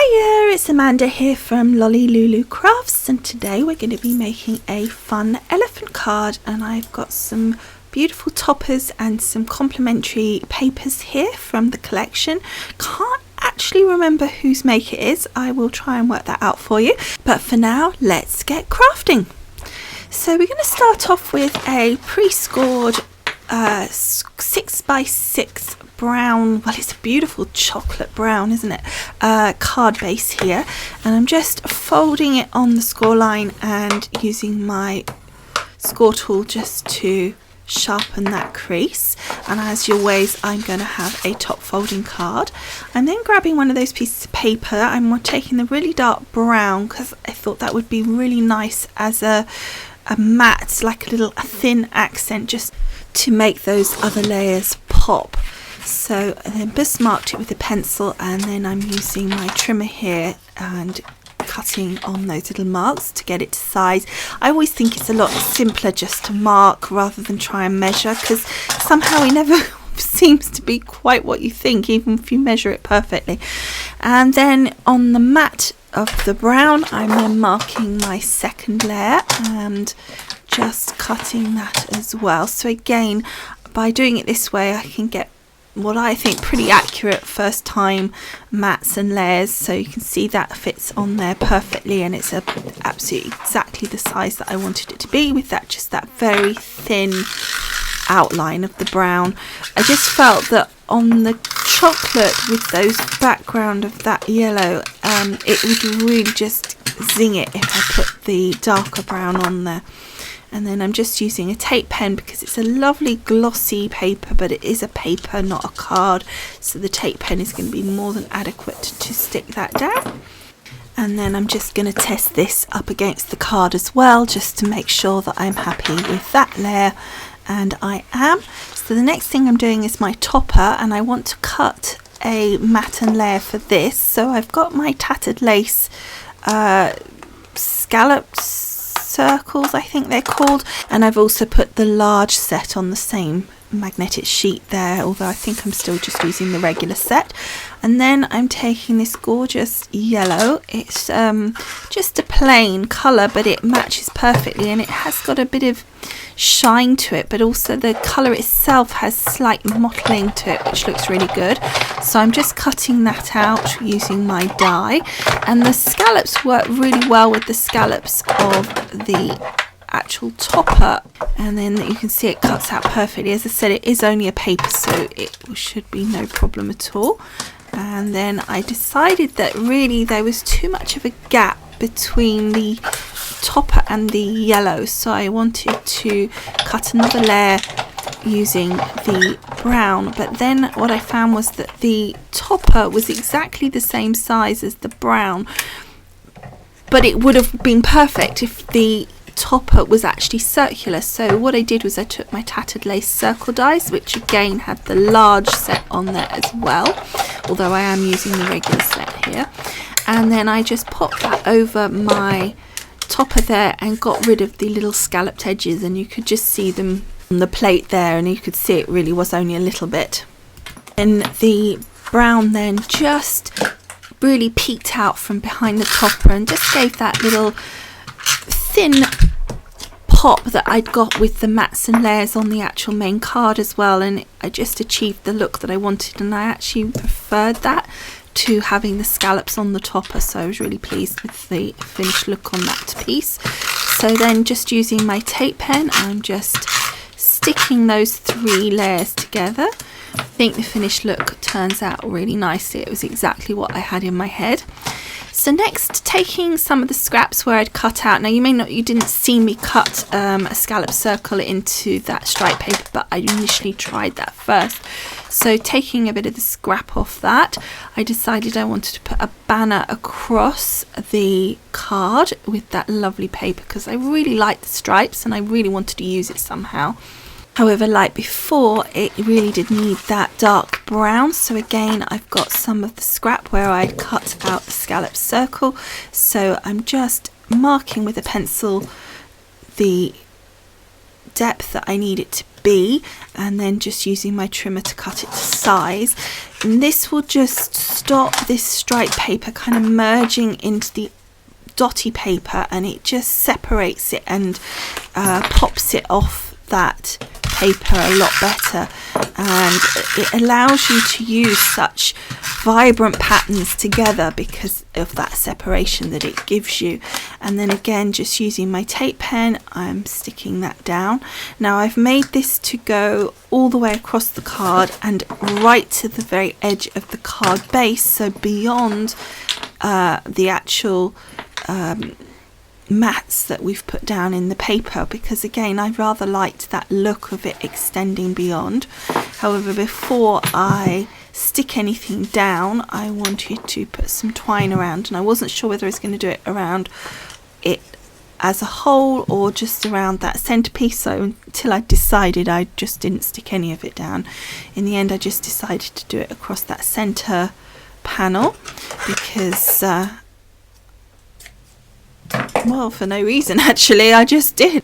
Hiya, it's Amanda here from Lolli Lulu Crafts, and today we're going to be making a fun elephant card, and I've got some beautiful toppers and some complimentary papers here from the collection. Can't actually remember whose make it is. I will try and work that out for you, but for now let's get crafting. So we're going to start off with a pre-scored 6x6 brown, well, it's a beautiful chocolate brown, isn't it, card base here, and I'm just folding it on the score line and using my score tool just to sharpen that crease. And as always, I'm going to have a top folding card. I'm then grabbing one of those pieces of paper. I'm taking the really dark brown because I thought that would be really nice as a matte, like a thin accent, just to make those other layers pop. So I then bismarcked it with a pencil, and then I'm using my trimmer here and cutting on those little marks to get it to size. I always think it's a lot simpler just to mark rather than try and measure, because somehow it never seems to be quite what you think, even if you measure it perfectly. And then on the mat of the brown, I'm then marking my second layer and just cutting that as well. So again, by doing it this way, I can get what I think pretty accurate first time mats and layers. So you can see that fits on there perfectly, and it's absolutely exactly the size that I wanted it to be, with that just that very thin outline of the brown. I just felt that on the chocolate with those background of that yellow, it would really just zing it if I put the darker brown on there. And then I'm just using a tape pen because it's a lovely glossy paper, but it is a paper, not a card, so the tape pen is going to be more than adequate to stick that down. And then I'm just going to test this up against the card as well, just to make sure that I'm happy with that layer, and I am. So the next thing I'm doing is my topper, and I want to cut a matten layer for this. So I've got my tattered lace scallops circles, I think they're called, and I've also put the large set on the same magnetic sheet there, although I think I'm still just using the regular set. And then I'm taking this gorgeous yellow. It's just a plain colour, but it matches perfectly, and it has got a bit of shine to it, but also the colour itself has slight mottling to it, which looks really good. So I'm just cutting that out using my die, and the scallops work really well with the scallops of the actual topper, and then you can see it cuts out perfectly. As I said, it is only a paper, so it should be no problem at all. And then I decided that really there was too much of a gap between the topper and the yellow, so I wanted to cut another layer using the brown. But then what I found was that the topper was exactly the same size as the brown, but it would have been perfect if the topper was actually circular. So what I did was I took my tattered lace circle dies, which again had the large set on there as well, although I am using the regular set here, and then I just popped that over my topper there and got rid of the little scalloped edges, and you could just see them on the plate there, and you could see it really was only a little bit. And the brown then just really peeked out from behind the topper and just gave that little thin pop that I'd got with the mats and layers on the actual main card as well, and I just achieved the look that I wanted, and I actually preferred that to having the scallops on the topper, so I was really pleased with the finished look on that piece. So then just using my tape pen, I'm just sticking those three layers together. I think the finished look turns out really nicely. It was exactly what I had in my head. So next, taking some of the scraps where I'd cut out. Now you didn't see me cut a scallop circle into that stripe paper, but I initially tried that first. So taking a bit of the scrap off that, I decided I wanted to put a banner across the card with that lovely paper, because I really like the stripes and I really wanted to use it somehow. However, like before, it really did need that dark brown. So again, I've got some of the scrap where I cut out the scallop circle. So I'm just marking with a pencil the depth that I need it to be, and then just using my trimmer to cut it to size. And this will just stop this stripe paper kind of merging into the dotty paper, and it just separates it and pops it off that paper a lot better, and it allows you to use such vibrant patterns together because of that separation that it gives you. And then again, just using my tape pen, I'm sticking that down. Now I've made this to go all the way across the card and right to the very edge of the card base, so beyond the actual mats that we've put down in the paper, because again I rather liked that look of it extending beyond. However, before I stick anything down, I wanted to put some twine around, and I wasn't sure whether I was going to do it around it as a whole or just around that centerpiece, so until I decided, I just didn't stick any of it down. In the end, I just decided to do it across that center panel because well, for no reason actually, I just did.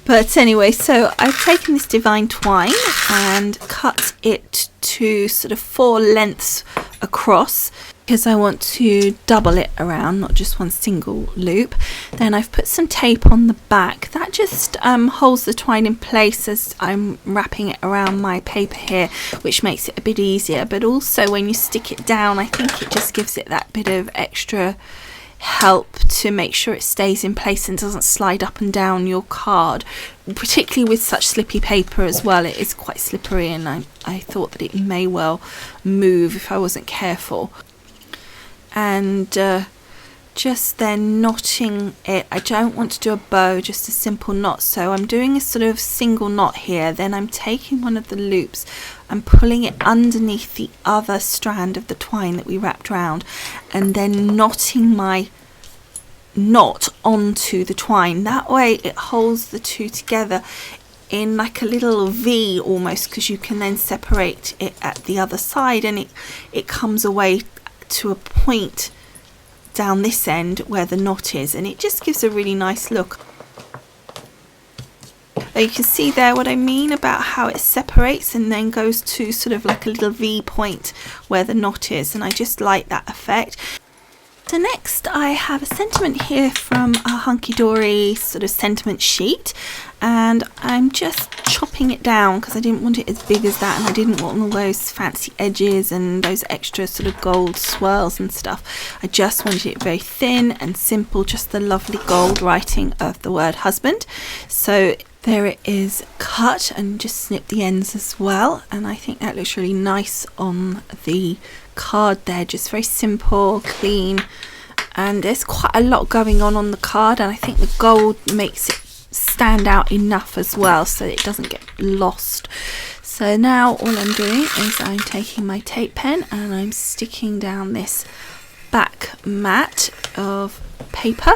But anyway, so I've taken this divine twine and cut it to sort of 4 lengths across because I want to double it around, not just one single loop. Then I've put some tape on the back that just holds the twine in place as I'm wrapping it around my paper here, which makes it a bit easier. But also when you stick it down, I think it just gives it that bit of extra help to make sure it stays in place and doesn't slide up and down your card, particularly with such slippy paper as well. It is quite slippery, and I thought that it may well move if I wasn't careful. And just then knotting it, I don't want to do a bow, just a simple knot, so I'm doing a sort of single knot here. Then I'm taking one of the loops, I'm pulling it underneath the other strand of the twine that we wrapped around, and then knotting my knot onto the twine. That way it holds the two together in like a little V almost, because you can then separate it at the other side, and it comes away to a point down this end where the knot is, and it just gives a really nice look. You can see there what I mean about how it separates and then goes to sort of like a little V point where the knot is, and I just like that effect. So next I have a sentiment here from a Hunky Dory sort of sentiment sheet, and I'm just chopping it down because I didn't want it as big as that, and I didn't want all those fancy edges and those extra sort of gold swirls and stuff. I just wanted it very thin and simple, just the lovely gold writing of the word husband. So there it is cut, and just snip the ends as well, and I think that looks really nice on the card there. Just very simple, clean, and there's quite a lot going on the card, and I think the gold makes it stand out enough as well so it doesn't get lost. So now all I'm doing is I'm taking my tape pen and I'm sticking down this back mat of paper,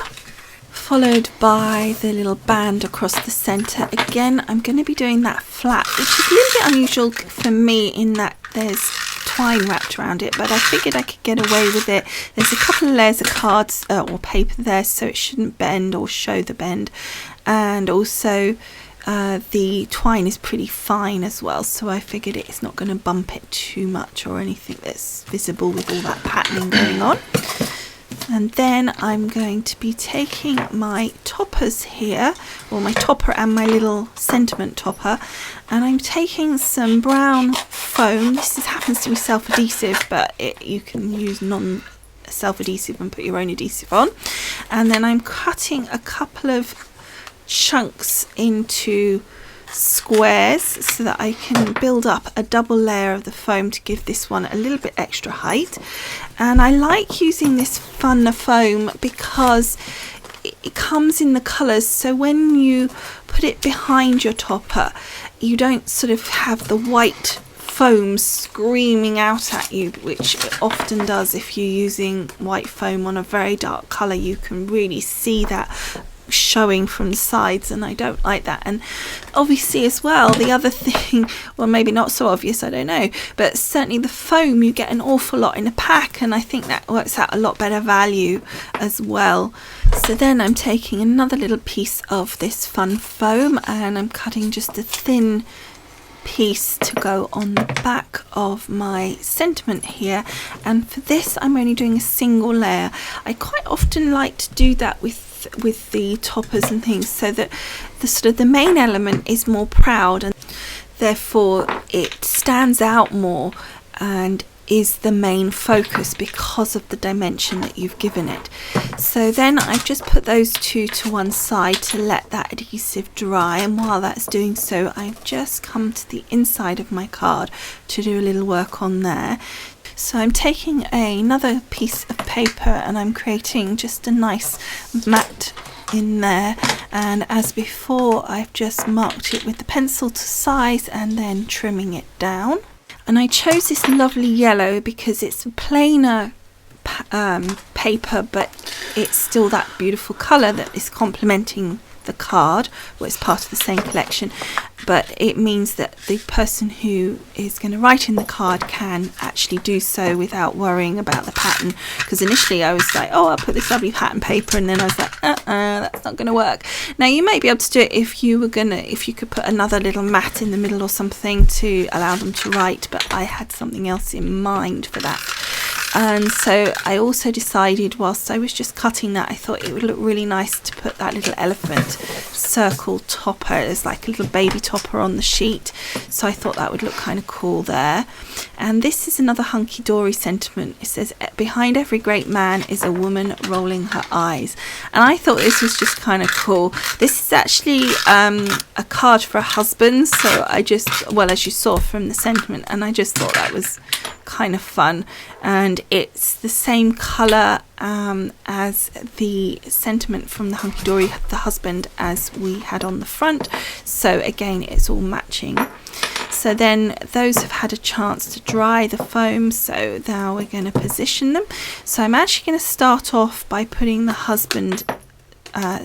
followed by the little band across the center. Again, I'm going to be doing that flat, which is a little bit unusual for me in that there's twine wrapped around it, but I figured I could get away with it. There's a couple of layers of cards or paper there, so it shouldn't bend or show the bend, and also the twine is pretty fine as well, so I figured it's not going to bump it too much or anything that's visible with all that patterning going on. And then I'm going to be taking my toppers here, or my topper and my little sentiment topper, and I'm taking some brown foam. This happens to be self-adhesive, but you can use non-self-adhesive and put your own adhesive on. And then I'm cutting a couple of chunks into squares so that I can build up a double layer of the foam to give this one a little bit extra height. And I like using this funner foam because it comes in the colours, so when you put it behind your topper you don't sort of have the white foam screaming out at you, which it often does if you're using white foam on a very dark colour. You can really see that showing from the sides, and I don't like that. And obviously as well, the other thing, well, maybe not so obvious, I don't know, but certainly the foam, you get an awful lot in a pack, and I think that works out a lot better value as well. So then I'm taking another little piece of this fun foam and I'm cutting just a thin piece to go on the back of my sentiment here, and for this I'm only doing a single layer. I quite often like to do that with the toppers and things, so that the sort of the main element is more proud and therefore it stands out more and is the main focus because of the dimension that you've given it. So then I've just put those two to one side to let that adhesive dry, and while that's doing so I've just come to the inside of my card to do a little work on there. So I'm taking another piece of paper and I'm creating just a nice mat in there, and as before I've just marked it with the pencil to size and then trimming it down. And I chose this lovely yellow because it's a plainer paper, but it's still that beautiful colour that is complementing the card. Well, it's part of the same collection, but it means that the person who is going to write in the card can actually do so without worrying about the pattern. Because initially I was like, oh, I'll put this lovely pattern paper, and then I was like, that's not going to work. Now you may be able to do it if you could put another little mat in the middle or something to allow them to write, but I had something else in mind for that. And so I also decided, whilst I was just cutting that, I thought it would look really nice to put that little elephant circle topper as like a little baby topper on the sheet. So I thought that would look kind of cool there. And this is another hunky-dory sentiment. It says, behind every great man is a woman rolling her eyes. And I thought this was just kind of cool. This is actually a card for a husband. So I just, well, as you saw from the sentiment, and I just thought that was kind of fun. And it's the same colour as the sentiment from the hunky-dory, the husband, as we had on the front. So again, it's all matching. So then those have had a chance to dry the foam, so now we're going to position them. So I'm actually going to start off by putting the husband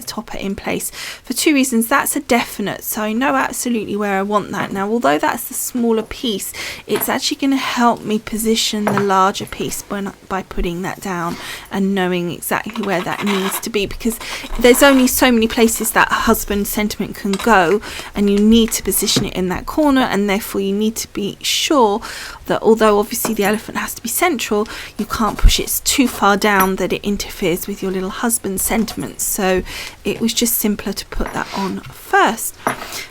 topper in place for two reasons. That's a definite, so I know absolutely where I want that. Now, although that's the smaller piece, it's actually going to help me position the larger piece by putting that down and knowing exactly where that needs to be, because there's only so many places that husband sentiment can go, and you need to position it in that corner, and therefore you need to be sure that although obviously the elephant has to be central, you can't push it too far down that it interferes with your little husband sentiment. So it was just simpler to put that on first,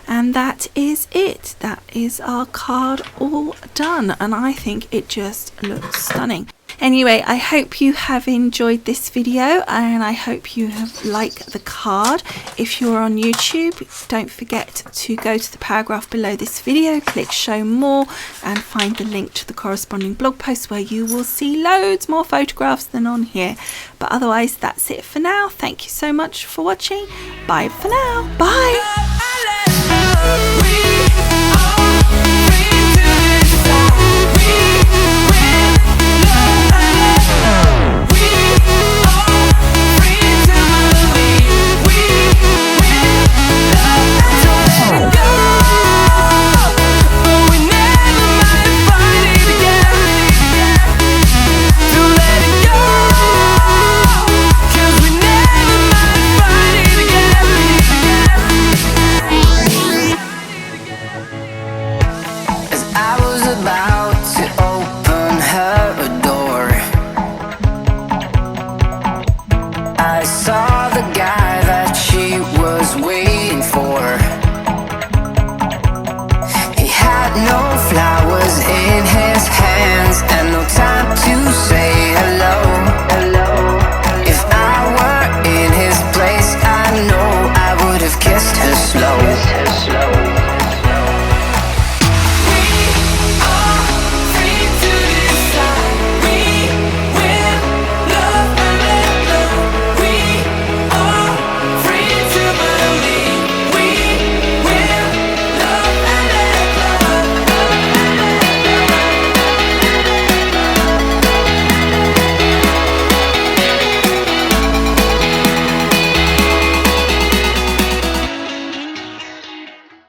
and that is it. That is our card all done, and I think it just looks stunning. Anyway, I hope you have enjoyed this video, and I hope you have liked the card. If you're on YouTube, don't forget to go to the paragraph below this video, click show more, and find the link to the corresponding blog post where you will see loads more photographs than on here. But otherwise, that's it for now. Thank you so much for watching. Bye for now. Bye.